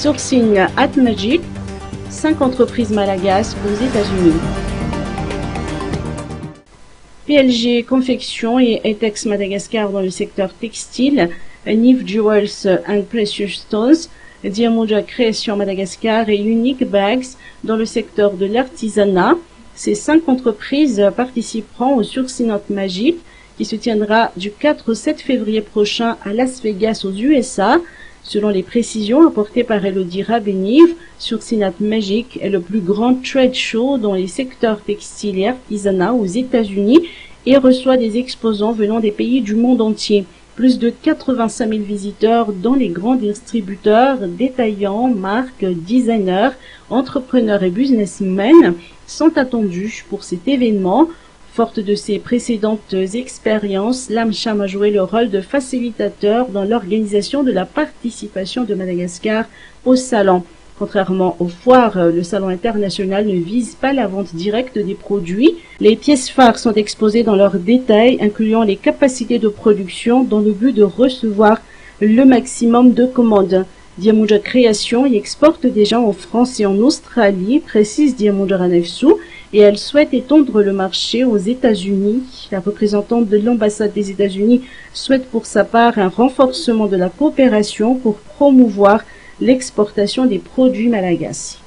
Sourcing at Magic, 5 entreprises malagasy aux États-Unis. PLG Confection et Etex Madagascar dans le secteur textile, Nif Jewels and Precious Stones, Diamonda Création Madagascar et Unique Bags dans le secteur de l'artisanat. Ces 5 entreprises participeront au Sourcing at Magic qui se tiendra du 4 au 7 février prochain à Las Vegas aux USA. Selon les précisions apportées par Elodie Rabeniv, Sourcing at Magic est le plus grand trade show dans les secteurs textiles et artisanat aux États-Unis et reçoit des exposants venant des pays du monde entier. Plus de 85 000 visiteurs dont les grands distributeurs, détaillants, marques, designers, entrepreneurs et businessmen sont attendus pour cet événement. Forte de ses précédentes expériences, l'AmCham a joué le rôle de facilitateur dans l'organisation de la participation de Madagascar au salon. Contrairement aux foires, le salon international ne vise pas la vente directe des produits. Les pièces phares sont exposées dans leurs détails, incluant les capacités de production dans le but de recevoir le maximum de commandes. Diamonda Création y exporte déjà en France et en Australie, précise Diamonda Ranefsu, et elle souhaite étendre le marché aux États-Unis. La représentante de l'ambassade des États-Unis souhaite pour sa part un renforcement de la coopération pour promouvoir l'exportation des produits malagasy.